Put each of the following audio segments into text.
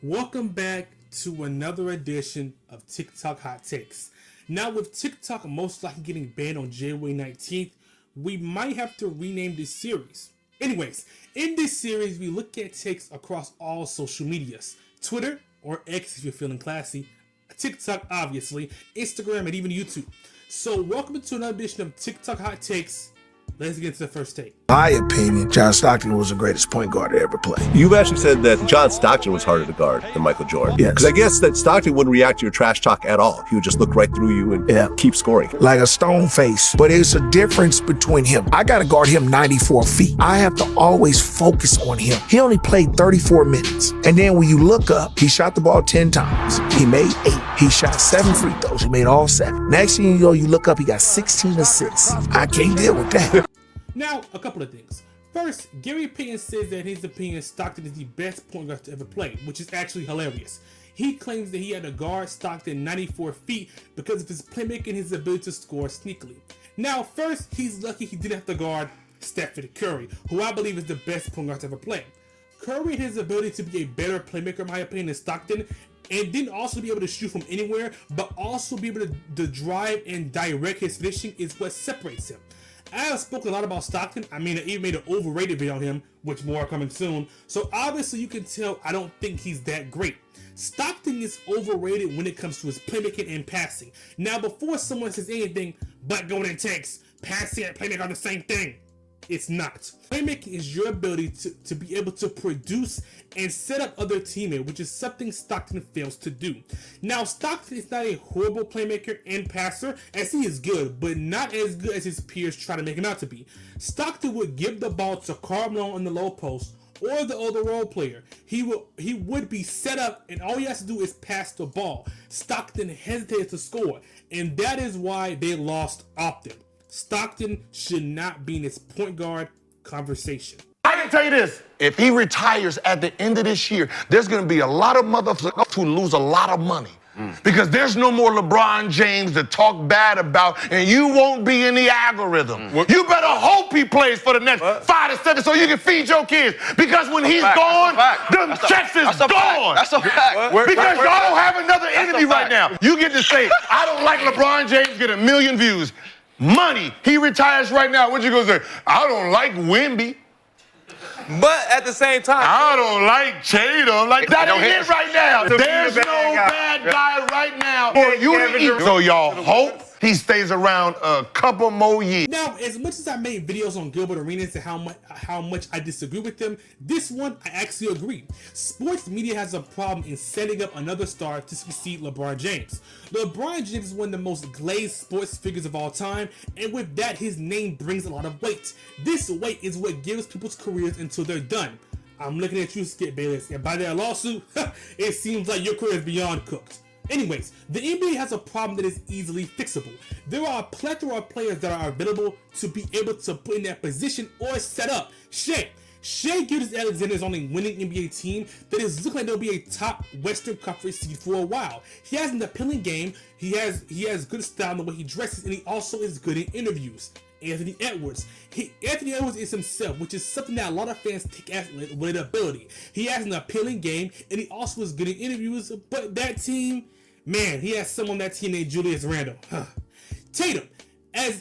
Welcome back to another edition of TikTok Hot Takes. Now, with TikTok most likely getting banned on January 19th, we might have to rename this series. Anyways, in this series, we look at takes across all social medias. Twitter, or X if you're feeling classy, TikTok obviously, Instagram, and even YouTube. So welcome to another edition of TikTok Hot Takes. Let's get to the first take. My opinion, John Stockton was the greatest point guard to ever play. You've actually said that John Stockton was harder to guard than Michael Jordan. Yes. Because I guess that Stockton wouldn't react to your trash talk at all. He would just look right through you and keep scoring. Like a stone face. But it's a difference between him. I got to guard him 94 feet. I have to always focus on him. He only played 34 minutes. And then when you look up, he shot the ball 10 times. He made 8. He shot 7 free throws. He made all 7. Next thing you know, you look up, he got 16 assists. I can't deal with that. Now, a couple of things. First, Gary Payton says that in his opinion, Stockton is the best point guard to ever play, which is actually hilarious. He claims that he had to guard Stockton 94 feet because of his playmaking and his ability to score sneakily. Now, first, he's lucky he didn't have to guard Stephen Curry, who I believe is the best point guard to ever play. Curry had his ability to be a better playmaker, in my opinion, than Stockton, and didn't also be able to shoot from anywhere, but also be able to drive and direct his finishing is what separates him. I have spoken a lot about Stockton. I mean, I even made an overrated video on him, which more are coming soon. So obviously you can tell I don't think he's that great. Stockton is overrated when it comes to his playmaking and passing. Now, before someone says anything, but going in takes, passing and playmaking are the same thing. It's not. Playmaking is your ability to be able to produce and set up other teammates, which is something Stockton fails to do. Now, Stockton is not a horrible playmaker and passer, as he is good, but not as good as his peers try to make him out to be. Stockton would give the ball to Karl Malone on the low post or the other role player. He would be set up, and all he has to do is pass the ball. Stockton hesitated to score, and that is why they lost often. Stockton should not be in this point guard conversation. I can tell you this, if he retires at the end of this year, there's going to be a lot of motherfuckers who lose a lot of money. Because there's no more LeBron James to talk bad about, and you won't be in the algorithm. You better hope he plays for the next 5 to 7 so you can feed your kids. Because when he's gone, them checks is gone. That's a fact. Because y'all don't have another enemy right now. You get to say, I don't like LeBron James get 1 million views. Money. He retires right now. What you gonna say? I don't like Wemby. But at the same time, I don't like Tatum. Like that ain't it right now. There's no bad guy right now for you to eat. So y'all hope he stays around a couple more years. Now, as much as I made videos on Gilbert Arenas and how much I disagree with him, this one I actually agree. Sports media has a problem in setting up another star to succeed LeBron James. LeBron James is one of the most glazed sports figures of all time, and with that, his name brings a lot of weight. This weight is what gives people's careers until they're done. I'm looking at you, Skip Bayless, and by that lawsuit, it seems like your career is beyond cooked. Anyways, the NBA has a problem that is easily fixable. There are a plethora of players that are available to be able to put in that position or set up. Shai Gilgeous-Alexander is on a winning NBA team that is looking like they'll be a top Western Conference seed for a while. He has an appealing game, he has good style in the way he dresses, and he also is good in interviews. Anthony Edwards is himself, which is something that a lot of fans take as relatability. He has an appealing game, and he also is good in interviews, but that team, man, he has someone on that team named Julius Randle. Tatum,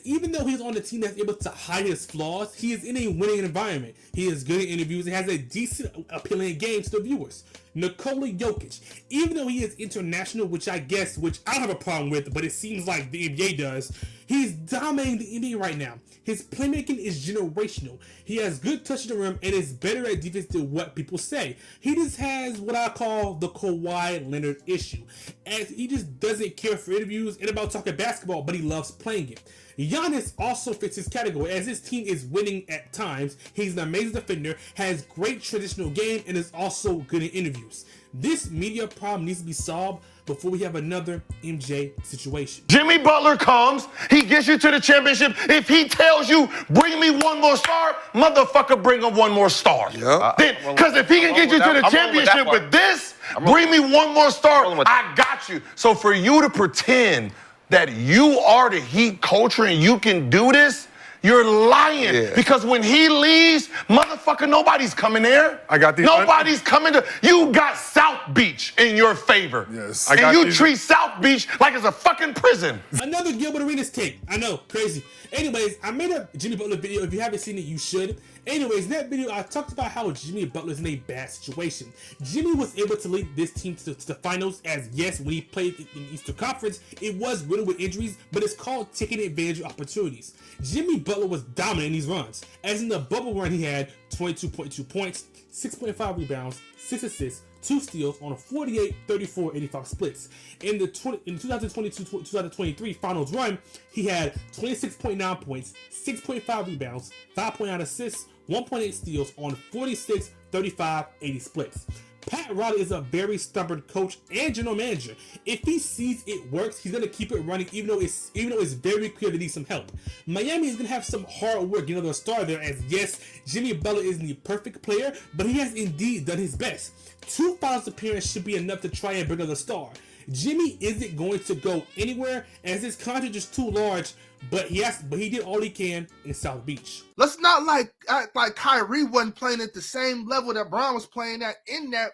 even though he's on the team that's able to hide his flaws, he is in a winning environment. He is good in interviews and has a decent, appealing game to the viewers. Nikola Jokic, even though he is international, which I don't have a problem with, but it seems like the NBA does, he's dominating the NBA right now. His playmaking is generational. He has good touch in the rim and is better at defense than what people say. He just has what I call the Kawhi Leonard issue, as he just doesn't care for interviews and about talking basketball, but he loves playing it. Giannis also fits his category, as his team is winning at times. He's an amazing defender, has great traditional game, and is also good in interviews. This media problem needs to be solved before we have another MJ situation. Jimmy Butler comes, he gets you to the championship. If he tells you, bring me one more star, motherfucker, bring him one more star. Because if he can get you to the championship with this, bring me one more star, I got you. So for you to pretend that you are the Heat culture and you can do this, you're lying. Yeah. Because when he leaves, motherfucker, nobody's coming there. I got these. Nobody's coming to. You got South Beach in your favor. Yes. And you treat South Beach like it's a fucking prison. Another Gilbert Arenas take. I know, crazy. Anyways, I made a Jimmy Butler video. If you haven't seen it, you should. Anyways, in that video, I talked about how Jimmy Butler's in a bad situation. Jimmy was able to lead this team to the finals, as yes, when he played in the Eastern Conference, it was riddled with injuries, but it's called taking advantage of opportunities. Jimmy Butler was dominant in these runs, as in the bubble run he had 22.2 points, 6.5 rebounds, 6 assists, 2 steals on a 48, 34, 85 splits. In the 2022-2023 finals run, he had 26.9 points, 6.5 rebounds, 5.9 assists, 1.8 steals on 46, 35, 80 splits. Pat Riley is a very stubborn coach and general manager. If he sees it works, he's gonna keep it running, even though it's very clear they need some help. Miami is gonna have some hard work getting another star there, as yes, Jimmy Butler isn't the perfect player, but he has indeed done his best. 2 finals appearances should be enough to try and bring another star. Jimmy isn't going to go anywhere, as his contract is too large, but he did all he can in South Beach. Let's not act like Kyrie wasn't playing at the same level that Bron was playing at in that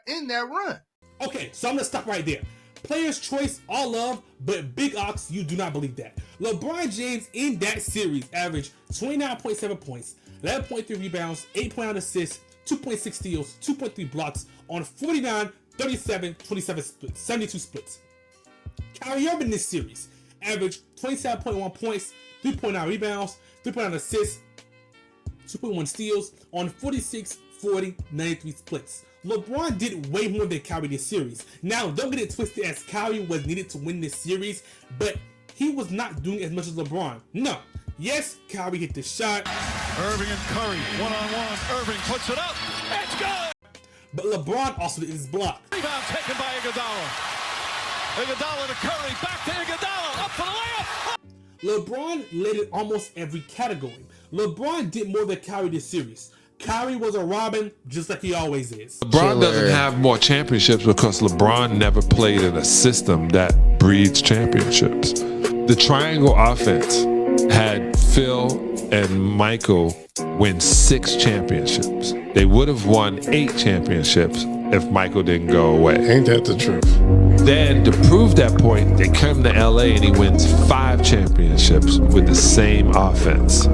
run. Okay, so I'm gonna stop right there. Player's choice, all love, but Big Ox, you do not believe that. LeBron James in that series averaged 29.7 points, 11.3 rebounds, 8.9 assists, 2.6 steals, 2.3 blocks on 49, 37, 27 splits, 72 splits. Kyrie Irving in this series averaged 27.1 points, 3.9 rebounds, 3.9 assists, 2.1 steals on 46, 40, 93 splits. LeBron did way more than Kyrie this series. Now, don't get it twisted, as Kyrie was needed to win this series, but he was not doing as much as LeBron. No. Yes, Kyrie hit the shot. Irving and Curry, one-on-one. Irving puts it up. It's good! But LeBron also did his block. Rebound taken by Iguodala. Iguodala to Curry, back to Iguodala, up for the layup. LeBron led in almost every category. LeBron did more than Kyrie this series. Kyrie was a Robin, just like he always is. LeBron doesn't have more championships because LeBron never played in a system that breeds championships. The triangle offense had Phil and Michael win 6 championships. They would have won 8 championships if Michael didn't go away. Ain't that the truth? Then to prove that point, they come to LA and he wins 5 championships with the same offense,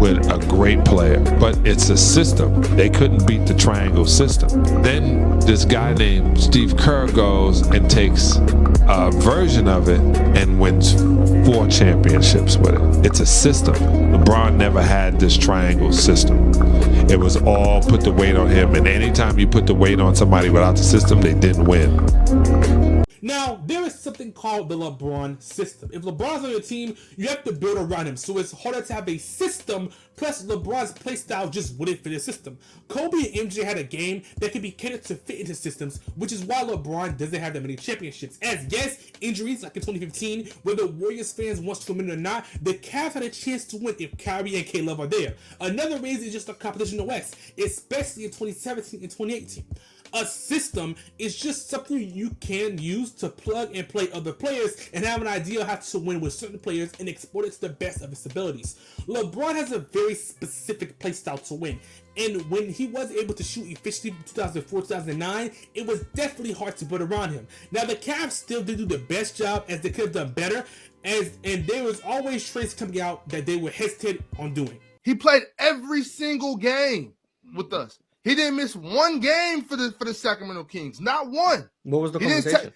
with a great player. But it's a system. They couldn't beat the triangle system. Then this guy named Steve Kerr goes and takes a version of it and wins 4 championships with it. It's a system. LeBron never had this triangle system. It was all put the weight on him, and anytime you put the weight on somebody without the system, they didn't win. Now, there is something called the LeBron system. If LeBron's on your team, you have to build around him, so it's harder to have a system, plus LeBron's play style just wouldn't fit his system. Kobe and MJ had a game that could be catered to fit into systems, which is why LeBron doesn't have that many championships. As yes, injuries like in 2015, whether Warriors fans want to admit it or not, the Cavs had a chance to win if Kyrie and K-Love are there. Another reason is just the competition in the West, especially in 2017 and 2018. A system is just something you can use to plug and play other players and have an idea how to win with certain players and export it to the best of its abilities. LeBron has a very specific play style to win, and when he was able to shoot efficiently in 2004-2009, it was definitely hard to put around him. Now, the Cavs still did do the best job, as they could have done better, and there was always trades coming out that they were hesitant on doing. He played every single game with us. He didn't miss one game for the Sacramento Kings. Not one. What was the conversation?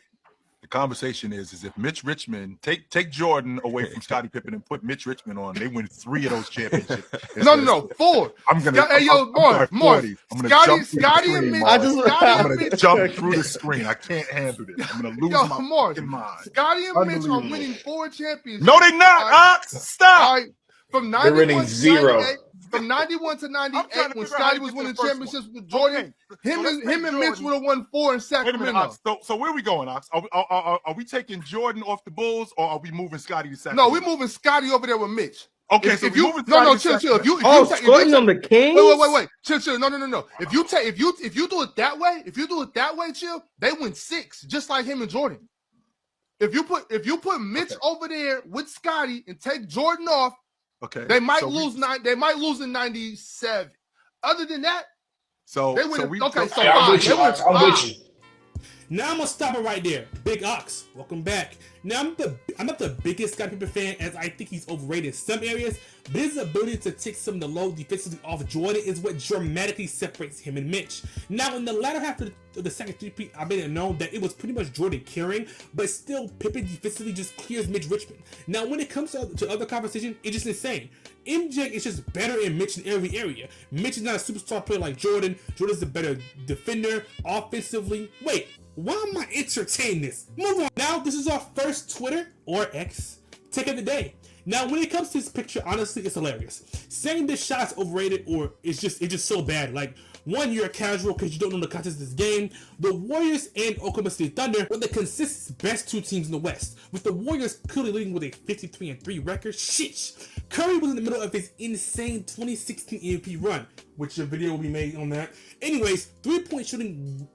The conversation is if Mitch Richmond take Jordan away from Scottie Pippen and put Mitch Richmond on, they win 3 of those championships. No, 4. I'm gonna. Hey, yo, Mark. I'm gonna Scottie and Mitch. I'm gonna jump through the screen. I can't handle this. I'm gonna lose my fucking mind. Scottie and Mitch are winning 4 championships. No, they not. Ox, stop. From They're winning 0. From 91 to 98, when Scottie was winning championships with Jordan, him and Mitch would have won 4 in Sacramento. Wait a minute, Ox. So where are we going, Ox? Are we taking Jordan off the Bulls, or are we moving Scottie to Sacramento? No, we're moving Scottie over there with Mitch. Okay, if so you chill. If you on the Kings? Wait. Chill. No. If you do it that way, chill, they win 6, just like him and Jordan. If you put Mitch over there with Scottie and take Jordan off, okay, they might lose 9. They might lose in 97. Other than that, they win. I'm with you. Now I'm gonna stop it right there. Big Ox, welcome back. Now I'm not the biggest Scottie Pippen fan, as I think he's overrated in some areas, but his ability to take some of the load defensively off Jordan is what dramatically separates him and Mitch. Now in the latter half of the second three-peat, I made it known that it was pretty much Jordan carrying, but still Pippen defensively just clears Mitch Richmond. Now when it comes to other conversation, it's just insane. MJ is just better in Mitch in every area. Mitch is not a superstar player like Jordan. Jordan's a better defender offensively. Wait, why am I entertaining this? Move on. Now this is our first Twitter or X take of the day. Now when it comes to this picture, honestly, it's hilarious. Saying this shot is overrated or it's just so bad. Like, one, you're a casual because you don't know the context of this game. The Warriors and Oklahoma City Thunder were the consistent best two teams in the West, with the Warriors clearly leading with a 53-3 record. Shit. Curry was in the middle of his insane 2016 MVP run, which a video will be made on that. Anyways, three-point shooting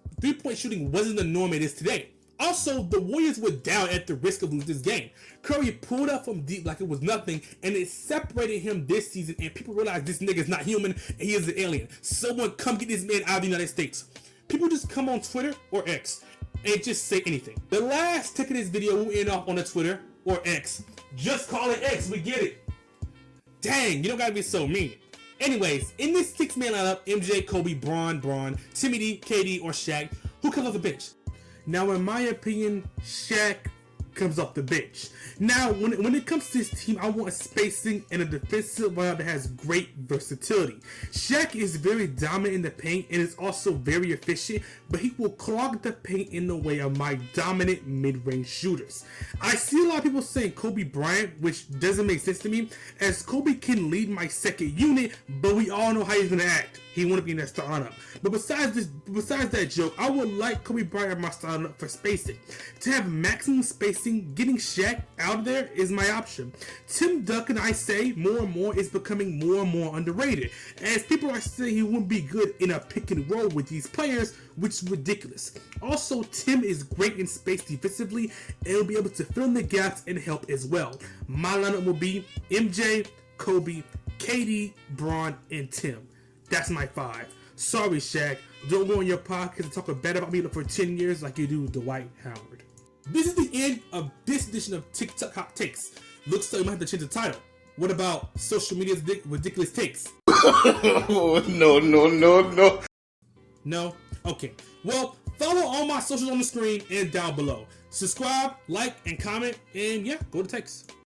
wasn't the norm it is today. Also, the Warriors were down at the risk of losing this game. Curry pulled up from deep like it was nothing, and it separated him this season, and people realized this nigga's not human, and he is an alien. Someone come get this man out of the United States. People just come on Twitter or X and just say anything. The last tick of this video will end off on the Twitter or X. Just call it X, we get it. Dang, you don't gotta be so mean. Anyways, in this 6-man lineup, MJ, Kobe, Bron, Timmy D, KD, or Shaq, who comes off the bench? Now, in my opinion, Shaq comes off the bench. Now, when it comes to this team, I want spacing and a defensive lineup that has great versatility. Shaq is very dominant in the paint and is also very efficient, but he will clog the paint in the way of my dominant mid-range shooters. I see a lot of people saying Kobe Bryant, which doesn't make sense to me, as Kobe can lead my second unit, but we all know how he's gonna act. He won't be in that starting lineup. But besides that joke, I would like Kobe Bryant in my starting lineup for spacing. To have maximum spacing, getting Shaq out of there is my option. Tim Duncan, I say, more and more is becoming more and more underrated, as people are saying he wouldn't be good in a pick and roll with these players, which is ridiculous. Also, Tim is great in space defensively and will be able to fill in the gaps and help as well. My lineup will be MJ, Kobe, KD, Bron, and Tim. That's my 5. Sorry, Shaq. Don't go on your podcast and talk bad about me for 10 years like you do Dwight Howard. This is the end of this edition of TikTok Hot Takes. Looks like we might have to change the title. What about social media's ridiculous takes? No. No? Okay. Well, follow all my socials on the screen and down below. Subscribe, like, and comment, and yeah, go to Takes.